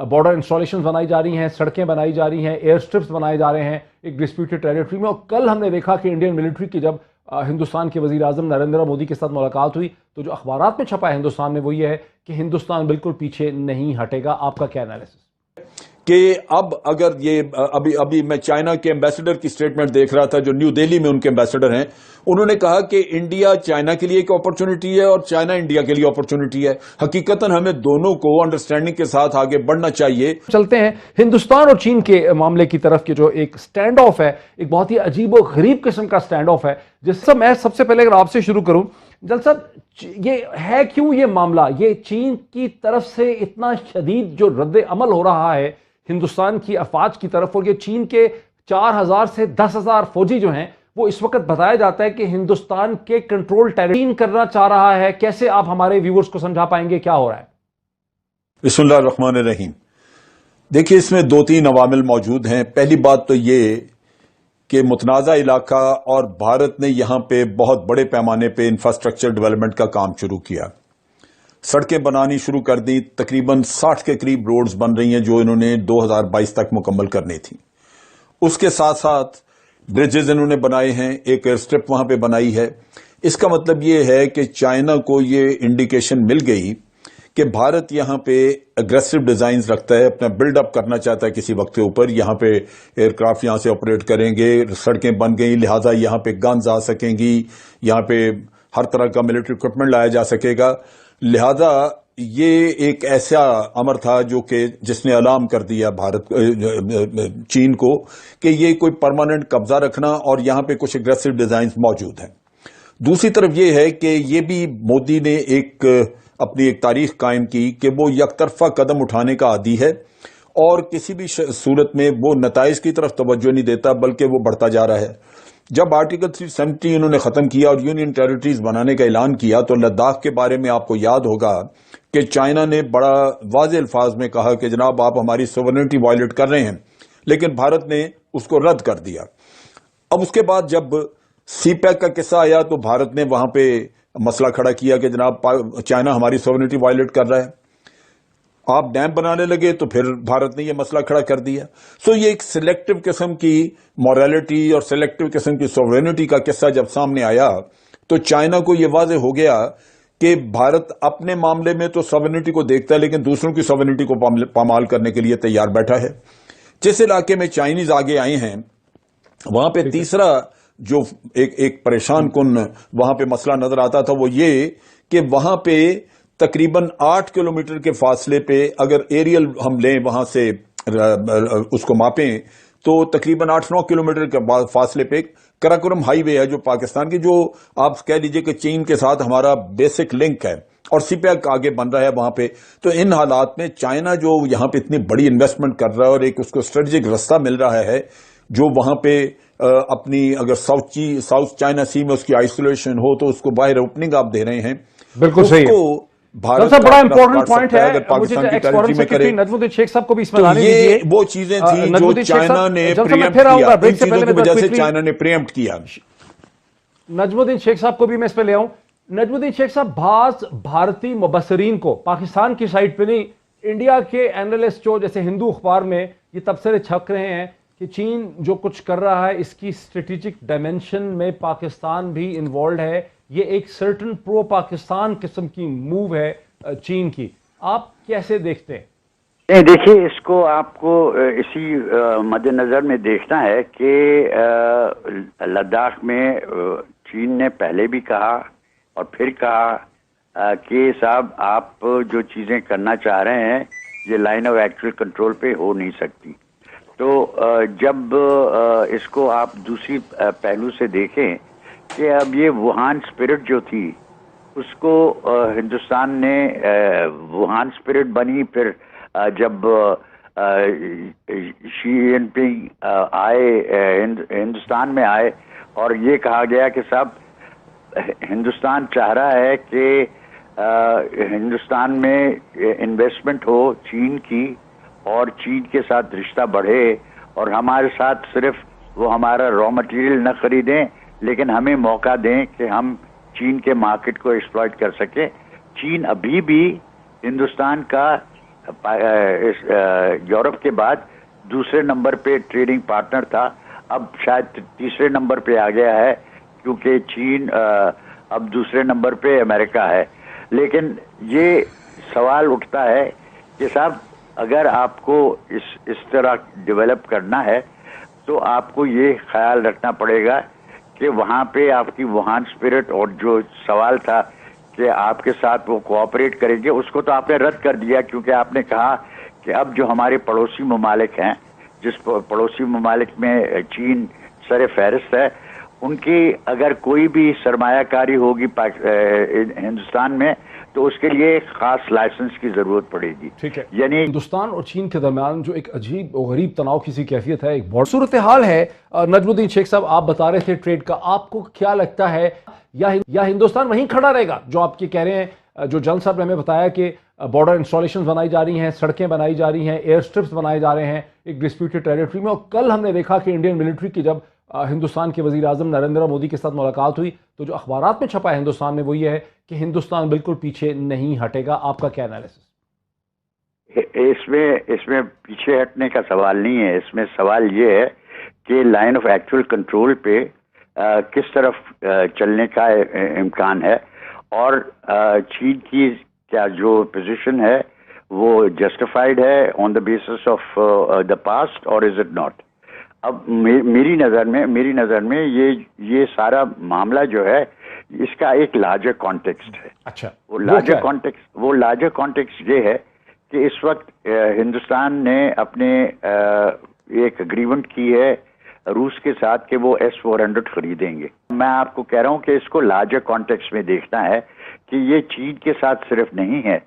Border installations बनाई जा रही हैं, सड़कें बनाई जा रही हैं, एयर स्ट्रिप्स बनाए जा रहे हैं एक डिस्प्यूटेड टेरिटरी में। और कल हमने देखा कि इंडियन मिलिट्री की जब हिंदुस्तान के वज़ीर आज़म नरेंद्र मोदी के साथ मुलाकात हुई तो जो अखबारात में छपा है हिंदुस्तान में वो ये है कि हिंदुस्तान बिल्कुल पीछे नहीं हटेगा। आपका क्या एनालिसिस? कि अब अगर ये अभी मैं चाइना के एम्बेसडर की स्टेटमेंट देख रहा था, जो न्यू दिल्ली में उनके एम्बेसडर हैं, उन्होंने कहा कि इंडिया चाइना के लिए एक अपॉर्चुनिटी है और चाइना इंडिया के लिए अपॉर्चुनिटी है। हकीकतन हमें दोनों को अंडरस्टैंडिंग के साथ आगे बढ़ना चाहिए। चलते हैं हिंदुस्तान और चीन के मामले की तरफ के जो एक स्टैंड ऑफ है, एक बहुत ही अजीब और गरीब किस्म का स्टैंड ऑफ है, जिससे मैं सबसे पहले अगर आपसे शुरू करूं जल साहब, ये है क्यों ये मामला, ये चीन की तरफ से इतना शदीद जो रद्द अमल हो रहा है हिंदुस्तान की अफवाज की तरफ, और ये चीन के 4000 से 10,000 फौजी जो हैं वो इस वक्त बताया जाता है कि हिंदुस्तान के कंट्रोल टेरिटरी करना चाह रहा है। कैसे आप हमारे व्यूअर्स को समझा पाएंगे क्या हो रहा है? बिस्मिल्लाहिर्रहमानिर्रहीम। देखिए, इसमें दो तीन अवामिल मौजूद हैं। पहली बात तो ये कि मुतनाज़ा इलाका और भारत ने यहां पे बहुत बड़े पैमाने पे इंफ्रास्ट्रक्चर डेवलपमेंट का काम शुरू किया, सड़कें बनानी शुरू कर दी। तकरीबन 60 के करीब रोड्स बन रही हैं जो इन्होंने 2022 तक मुकम्मल करनी थी। उसके साथ साथ ब्रिजेस इन्होंने बनाए हैं, एक एयर स्ट्रिप वहां पे बनाई है। इसका मतलब ये है कि चाइना को ये इंडिकेशन मिल गई कि भारत यहां पे अग्रेसिव डिजाइन्स रखता है, अपना बिल्डअप करना चाहता है किसी वक्त के ऊपर। यहां पे एयरक्राफ्ट यहां से ऑपरेट करेंगे, सड़कें बन गई, लिहाजा यहां पे गन्स आ सकेंगी, यहां पे हर तरह का मिलिट्री इक्विपमेंट लाया जा सकेगा। लिहाजा ये एक ऐसा अमर था जो कि जिसने अलार्म कर दिया चीन को कि ये कोई परमानेंट कब्जा रखना और यहां पे कुछ एग्रेसिव डिजाइन्स मौजूद हैं। दूसरी तरफ ये है कि ये भी मोदी ने अपनी एक तारीख कायम की कि वो यकतरफा कदम उठाने का आदी है और किसी भी सूरत में वो नताइज की तरफ तवज्जो नहीं देता, बल्कि वो बढ़ता जा रहा है। जब आर्टिकल 370 इन्होंने खत्म किया और यूनियन टेरिटरीज बनाने का ऐलान किया तो लद्दाख के बारे में आपको याद होगा कि चाइना ने बड़ा वाज़ेह अल्फाज में कहा कि जनाब आप हमारी सोवरेनिटी वायलेट कर रहे हैं, लेकिन भारत ने उसको रद्द कर दिया। अब उसके बाद जब सीपैक का किस्सा आया तो भारत ने वहां पे मसला खड़ा किया कि जनाब चाइना हमारी सोवरेनिटी वायलेट कर रहा है। आप डैम बनाने लगे तो फिर भारत ने यह मसला खड़ा कर दिया। सो ये एक सिलेक्टिव किस्म की मॉरलिटी और सिलेक्टिव किस्म की सोवरेनिटी का किस्सा जब सामने आया तो चाइना को यह वाज़ेह हो गया कि भारत अपने मामले में तो सोवरेनिटी को देखता है लेकिन दूसरों की सोवरेनिटी को पामाल करने के लिए तैयार बैठा है। जिस इलाके में चाइनीज आगे आए हैं वहां पे तीसरा जो एक परेशान कुन वहां पे मसला नजर आता था वो ये कि वहां पे तकरीबन 8 किलोमीटर के फासले पे अगर एरियल हम लें वहां से उसको मापें तो तकरीबन 8-9 किलोमीटर के फासले पे कराकोरम हाईवे है जो पाकिस्तान की, जो आप कह लीजिए कि चीन के साथ हमारा बेसिक लिंक है और सीपैक आगे बन रहा है वहां पे। तो इन हालात में चाइना जो यहां पे इतनी बड़ी इन्वेस्टमेंट कर रहा है और एक उसको स्ट्रेटेजिक रास्ता मिल रहा है जो वहां पे अपनी अगर साउथ चाइना सी में उसकी आइसोलेशन हो तो उसको बाहर ओपनिंग आप दे रहे हैं। बिल्कुल सही है। भारत सबसे बड़ा इंपॉर्टेंट पॉइंट है, अगर पाकिस्तान की टेरिटरी में करे नजमुद्दीन शेख साहब को भी इसमें तो लाने ये दीजिए। वो चीजें थी जो चाइना ने प्रीएम्प्ट किया, इन चीजों की वजह से चाइना ने प्रीएम्प्ट किया। नजमुद्दीन शेख साहब को भी मैं इस पे ले आऊं। नजमुद्दीन शेख साहब, बाज भारतीय मुबसरीन को पाकिस्तान की साइड पे नहीं, इंडिया के एनालिस्ट जो जैसे हिंदू अखबार में ये तबसरे छप रहे हैं कि चीन जो कुछ कर रहा है इसकी स्ट्रेटेजिक डायमेंशन में पाकिस्तान भी इन्वॉल्व है, ये एक सर्टन प्रो पाकिस्तान किस्म की मूव है चीन की। आप कैसे देखते हैं? नहीं, देखिए, इसको आपको इसी मद्देनजर में देखना है कि लद्दाख में चीन ने पहले भी कहा और फिर कहा कि साहब आप जो चीजें करना चाह रहे हैं ये लाइन ऑफ एक्चुअल कंट्रोल पे हो नहीं सकती। तो जब इसको आप दूसरी पहलू से देखें कि अब ये वुहान स्पिरिट जो थी उसको हिंदुस्तान ने वुहान स्पिरिट बनी, फिर जब शी जिनपिंग आए हिंदुस्तान में आए और ये कहा गया कि साहब हिंदुस्तान चाह रहा है कि हिंदुस्तान में इन्वेस्टमेंट हो चीन की और चीन के साथ रिश्ता बढ़े और हमारे साथ सिर्फ वो हमारा रॉ मटेरियल न खरीदें लेकिन हमें मौका दें कि हम चीन के मार्केट को एक्सप्लॉइट कर सकें। चीन अभी भी हिंदुस्तान का यूरोप के बाद दूसरे नंबर पे ट्रेडिंग पार्टनर था, अब शायद तीसरे नंबर पे आ गया है, क्योंकि चीन अब दूसरे नंबर पे अमेरिका है। लेकिन ये सवाल उठता है कि साहब, अगर आपको इस तरह डेवलप करना है तो आपको ये ख्याल रखना पड़ेगा कि वहाँ पे आपकी वुहान स्पिरिट, और जो सवाल था कि आपके साथ वो कोऑपरेट करेंगे, उसको तो आपने रद्द कर दिया, क्योंकि आपने कहा कि अब जो हमारे पड़ोसी ममालिक हैं, जिस पड़ोसी ममालिक में चीन सर फहरिस्त है, उनकी अगर कोई भी सरमायाकारी होगी हिंदुस्तान में तो उसके लिए खास लाइसेंस की जरूरत पड़ेगी। ठीक है, यानी हिंदुस्तान और चीन के दरमियान जो एक अजीब और गरीब तनाव की सी कैफियत है, एक बहुत सूरत हाल है। नजमुद्दीन शेख साहब, आप बता रहे थे ट्रेड का, आपको क्या लगता है, या हिंदुस्तान वहीं खड़ा रहेगा जो आपके कह रहे हैं? जो जल साहब ने हमें बताया कि बॉर्डर इंस्टॉलेशन बनाई जा रही हैं, सड़कें बनाई जा रही हैं, एयर स्ट्रिप्स बनाए जा रहे हैं एक डिस्प्यूटेड टेरिटरी में। और कल हमने देखा कि इंडियन मिलिट्री की जब हिंदुस्तान के वजीर आजम नरेंद्र मोदी के साथ मुलाकात हुई, तो जो अखबारात में छपा है हिंदुस्तान में वो ये है कि हिंदुस्तान बिल्कुल पीछे नहीं हटेगा। आपका क्या एनालिसिस? इसमें पीछे हटने का सवाल नहीं है। इसमें सवाल ये है कि लाइन ऑफ एक्चुअल कंट्रोल पे किस तरफ चलने का इम्कान है, और चीन की क्या जो पोजीशन है वो जस्टिफाइड है on the basis of the past, और इज इट नॉट? अब मेरी नज़र में ये सारा मामला जो है, इसका एक लार्जर कॉन्टेक्स्ट है। अच्छा, वो लार्जर कॉन्टेक्स्ट ये है कि इस वक्त हिंदुस्तान ने अपने एक एग्रीमेंट की है रूस के साथ कि वो S-400 खरीदेंगे। मैं आपको कह रहा हूँ कि इसको लार्जर कॉन्टेक्स्ट में देखना है कि ये चीन के साथ सिर्फ नहीं है,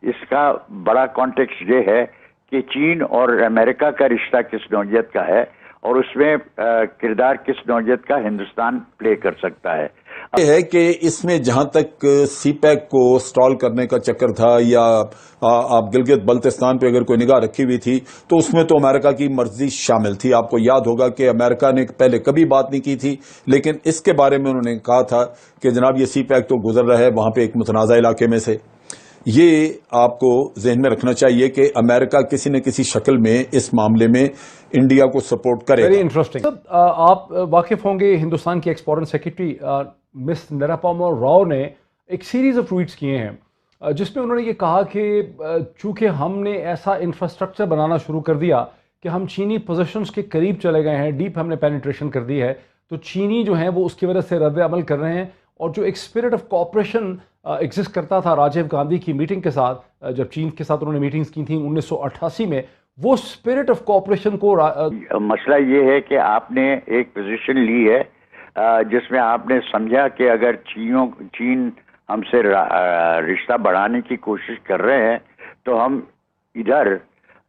इसका बड़ा कॉन्टेक्स्ट ये है कि चीन और अमेरिका का रिश्ता किस नौइयत का है, और उसमें किरदार किस नौइयत का हिंदुस्तान प्ले कर सकता है। ये है कि इसमें जहां तक सीपैक को स्टॉल करने का चक्कर था, या आप गिलगित बल्तिस्तान पे अगर कोई निगाह रखी हुई थी, तो उसमें तो अमेरिका की मर्जी शामिल थी। आपको याद होगा कि अमेरिका ने पहले कभी बात नहीं की थी, लेकिन इसके बारे में उन्होंने कहा था कि जनाब ये सीपैक तो गुजर रहा है वहां पे एक मुतनाज़ा इलाके में से। ये आपको जहन में रखना चाहिए कि अमेरिका किसी न किसी शक्ल में इस मामले में इंडिया को सपोर्ट करेगा। Very interesting. आप वाकिफ होंगे, हिंदुस्तान की x foreign secretary miss Nirupama Rao ने एक सीरीज ऑफ ट्वीट्स किए हैं जिसमें उन्होंने ये कहा कि चूंकि हमने ऐसा इंफ्रास्ट्रक्चर बनाना शुरू कर दिया कि हम चीनी पोजीशंस के करीब चले गए हैं, डीप हमने पेनिट्रेशन कर दी है, तो चीनी जो हैं वो उसकी वजह से रद्द अमल कर रहे हैं। और जो एक स्पिरिट ऑफ कोऑपरेशन एग्जिस्ट करता था राजीव गांधी की मीटिंग के साथ, जब चीन के साथ उन्होंने मीटिंग्स की थी 1988 में, वो स्पिरिट ऑफ कोऑपरेशन को मसला ये है कि आपने एक पोजीशन ली है जिसमें आपने समझा कि अगर चीन हमसे रिश्ता बढ़ाने की कोशिश कर रहे हैं तो हम इधर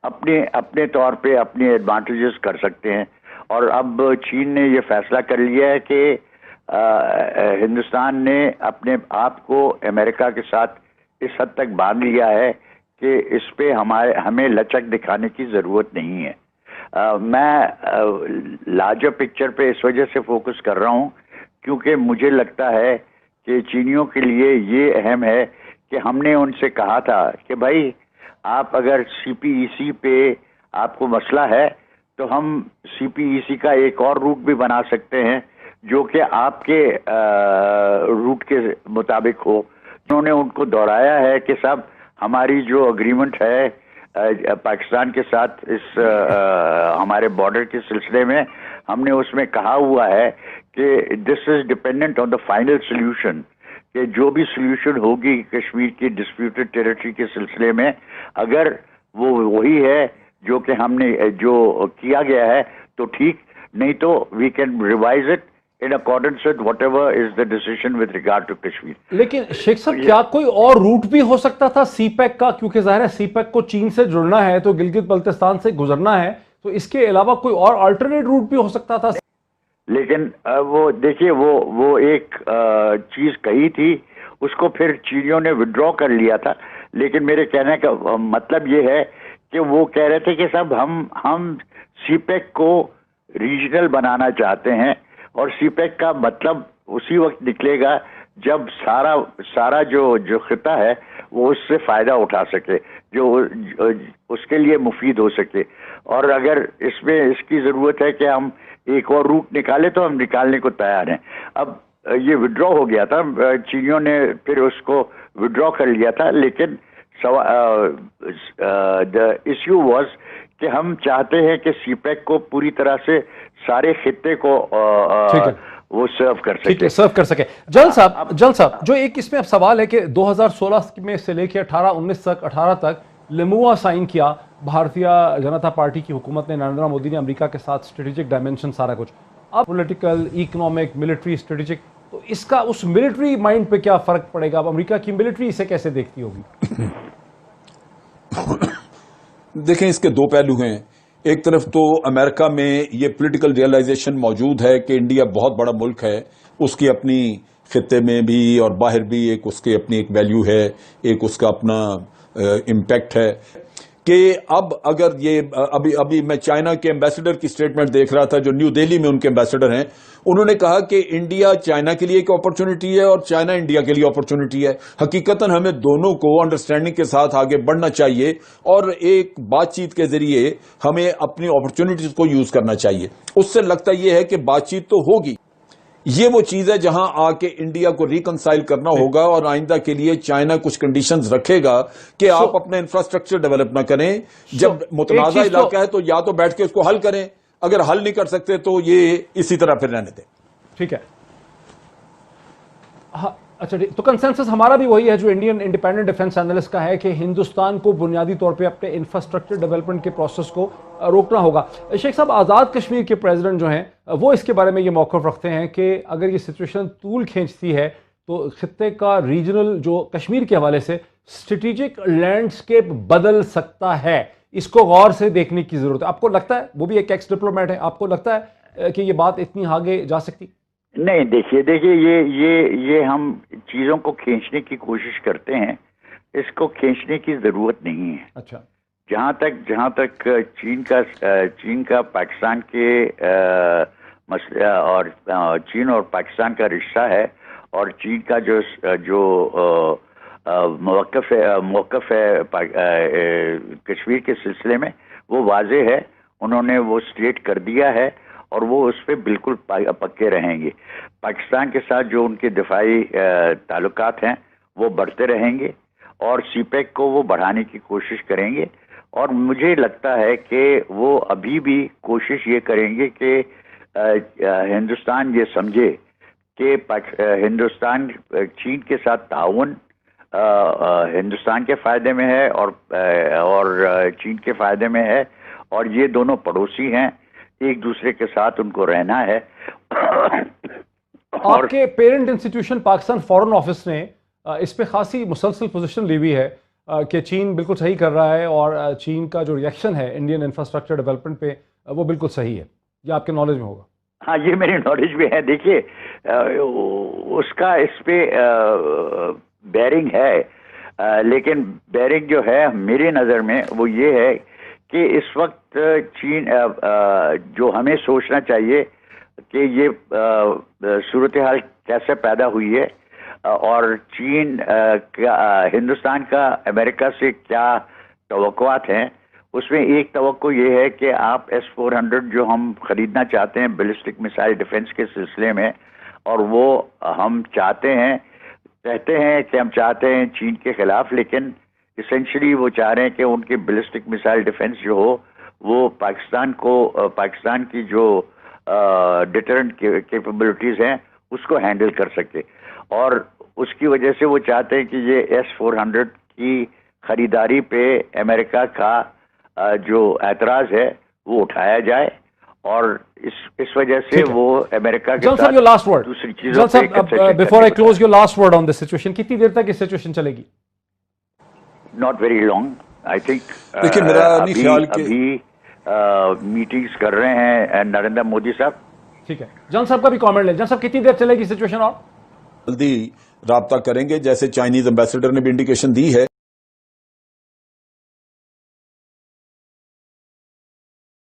अपने तौर पे अपने एडवांटेजेस कर सकते हैं। और अब चीन ने ये फैसला कर लिया है कि हिंदुस्तान ने अपने आप को अमेरिका के साथ इस हद तक बांध लिया है कि इस पे हमें लचक दिखाने की ज़रूरत नहीं है। मैं लार्जर पिक्चर पे इस वजह से फोकस कर रहा हूँ क्योंकि मुझे लगता है कि चीनियों के लिए ये अहम है कि हमने उनसे कहा था कि भाई आप अगर CPEC पे आपको मसला है तो हम CPEC का एक और रूट भी बना सकते हैं जो कि आपके रूट के मुताबिक हो। उन्होंने उनको दोहराया है कि साहब हमारी जो एग्रीमेंट है पाकिस्तान के साथ इस हमारे बॉर्डर के सिलसिले में, हमने उसमें कहा हुआ है कि this is dependent on the final solution, कि जो भी सोल्यूशन होगी कश्मीर की डिस्प्यूटेड टेरिटरी के सिलसिले में, अगर वो वही है जो कि हमने जो किया गया है तो ठीक, नहीं तो we can revise it in accordance with whatever is the decision with regard to Kashmir. लेकिन शेख साहब क्या कोई और रूट भी हो सकता था सीपैक का? क्योंकि जाहिर है सीपैक को चीन से जुड़ना है तो गिलगित बल्तिस्तान से गुजरना है, तो इसके अलावा कोई और अल्टरनेट रूट भी हो सकता था। लेकिन वो देखिए वो एक चीज कही थी, उसको फिर चीनियों ने विड्रॉ कर लिया था। लेकिन मेरे कहने का मतलब ये है कि वो कह रहे थे कि साहब हम सीपैक को रीजनल बनाना चाहते हैं, और सीपैक का मतलब उसी वक्त निकलेगा جب سارا جو خطہ ہے وہ اس سے فائدہ اٹھا سکے, جو اس کے لیے مفید ہو سکے. اور اگر اس میں اس کی ضرورت ہے کہ ہم ایک اور روٹ نکالے تو ہم نکالنے کو تیار ہیں. اب یہ وڈرا ہو گیا تھا, چینیوں نے پھر اس کو وڈرا کر لیا تھا, لیکن the issue was کہ ہم چاہتے ہیں کہ سی پیک کو پوری طرح سے سارے خطے کو وہ سرو کر سکے. جل صاحب جو ایک اس میں اب سوال ہے کہ 2016 میں سے لے کے 18 تک لموا سائن کیا بھارتیہ جنتا پارٹی کی حکومت نے, نریندر مودی نے امریکہ کے ساتھ اسٹریٹجک ڈائمینشن سارا کچھ. اب پولیٹیکل, اکنامک, ملٹری, اسٹریٹجک, تو اس کا اس ملٹری مائنڈ پہ کیا فرق پڑے گا؟ اب امریکہ کی ملٹری اسے کیسے دیکھتی ہوگی؟ دیکھیں اس کے دو پہلو ہیں. ایک طرف تو امریکہ میں یہ پولیٹیکل ریئلائزیشن موجود ہے کہ انڈیا بہت بڑا ملک ہے, اس کی اپنی خطے میں بھی اور باہر بھی ایک اس کی اپنی ایک ویلیو ہے, ایک اس کا اپنا امپیکٹ ہے. کہ اب اگر یہ ابھی میں چائنا کے ایمبیسڈر کی سٹیٹمنٹ دیکھ رہا تھا, جو نیو دہلی میں ان کے ایمبیسڈر ہیں, انہوں نے کہا کہ انڈیا چائنا کے لیے ایک اپرچونٹی ہے اور چائنا انڈیا کے لیے اپرچونٹی ہے. حقیقتاً ہمیں دونوں کو انڈرسٹینڈنگ کے ساتھ آگے بڑھنا چاہیے اور ایک بات چیت کے ذریعے ہمیں اپنی اپرچونٹیز کو یوز کرنا چاہیے. اس سے لگتا یہ ہے کہ بات چیت تو ہوگی, یہ وہ چیز ہے جہاں آ کے انڈیا کو ریکنسائل کرنا ہوگا اور آئندہ کے لیے چائنا کچھ کنڈیشنز رکھے گا کہ آپ اپنا انفراسٹرکچر ڈیولپ نہ کریں. جب متنازع علاقہ ہے تو یا تو بیٹھ کے اس کو حل کریں, اگر حل نہیں کر سکتے تو یہ اسی طرح پھر رہنے دیں. ٹھیک ہے. اچھا, تو کنسنسس ہمارا بھی وہی ہے جو انڈین انڈیپینڈنٹ ڈیفنس اینالسٹ کا ہے کہ ہندوستان کو بنیادی طور پہ اپنے انفراسٹرکچر ڈیولپمنٹ کے پروسیس کو روکنا ہوگا. شیخ صاحب, آزاد کشمیر کے پریزیڈنٹ جو ہیں وہ اس کے بارے میں یہ موقف رکھتے ہیں کہ اگر یہ سچویشن طول کھینچتی ہے تو خطے کا ریجنل جو کشمیر کے حوالے سے اسٹریٹجک لینڈسکیپ بدل سکتا ہے. اس کو غور سے دیکھنے کی ضرورت ہے. آپ کو لگتا ہے, وہ بھی ایک ایکس ڈپلومیٹ ہے, آپ کو لگتا ہے کہ یہ بات اتنی آگے جا سکتی؟ نہیں, دیکھیے یہ ہم چیزوں کو کھینچنے کی کوشش کرتے ہیں, اس کو کھینچنے کی ضرورت نہیں ہے. اچھا, جہاں تک چین کا پاکستان کے مسئلہ اور چین اور پاکستان کا رشتہ ہے, اور چین کا جو موقف ہے کشمیر کے سلسلے میں وہ واضح ہے. انہوں نے وہ اسٹیٹ کر دیا ہے اور وہ اس پہ بالکل پکے رہیں گے. پاکستان کے ساتھ جو ان کے دفاعی تعلقات ہیں وہ بڑھتے رہیں گے اور سی پیک کو وہ بڑھانے کی کوشش کریں گے. اور مجھے لگتا ہے کہ وہ ابھی بھی کوشش یہ کریں گے کہ ہندوستان یہ سمجھے کہ ہندوستان چین کے ساتھ تعاون ہندوستان کے فائدے میں ہے اور چین کے فائدے میں ہے, اور یہ دونوں پڑوسی ہیں, ایک دوسرے کے ساتھ ان کو رہنا ہے. آپ کے parent institution Pakistan foreign office نے اس پہ خاصی مسلسل پوزیشن لی ہوئی ہے کہ چین بالکل صحیح کر رہا ہے اور چین کا جو ریئیکشن ہے انڈین انفراسٹرکچر ڈیولپمنٹ پہ وہ بالکل صحیح ہے. یہ آپ کے نالج میں ہوگا؟ ہاں, یہ میری نالج میں ہے. دیکھیے اس کا اس پہ بیرنگ ہے, لیکن بیرنگ جو ہے میری نظر میں وہ یہ ہے کہ اس وقت چین جو ہمیں سوچنا چاہیے کہ یہ صورتحال کیسے پیدا ہوئی ہے اور چین ہندوستان کا امریکہ سے کیا توقعات ہیں. اس میں ایک توقع یہ ہے کہ آپ S-400 جو ہم خریدنا چاہتے ہیں بیلسٹک میسائل ڈیفنس کے سلسلے میں, اور وہ ہم کہتے ہیں کہ ہم چاہتے ہیں چین کے خلاف, لیکن اسینشلی وہ چاہ رہے ہیں کہ ان کے بیلسٹک میسائل ڈیفنس جو ہو وہ پاکستان کی جو ڈیٹرنٹ کیپیبلٹیز ہیں اس کو ہینڈل کر سکے. اور اس کی وجہ سے وہ چاہتے ہیں کہ یہ S-400 کی خریداری پہ امریکہ کا جو اعتراض ہے وہ اٹھایا جائے, اور اس وجہ سے وہ امریکہ کے ساتھ دوسری چیزوں پہ before I close, your last word on this situation. کتنی دیر تک یہ سچویشن چلے گی؟ Not very long, I think. دیکھیں میرا نہیں خیال کہ ابھی میٹنگز کر رہے ہیں نریندر مودی صاحب. ٹھیک ہے, جان صاحب کا بھی کامنٹ لیں. جان صاحب, کتنی دیر چلے گی سچویشن اور جلدی رابطہ کریں گے, جیسے چائنیز امبیسڈر نے بھی انڈیکیشن دی ہے.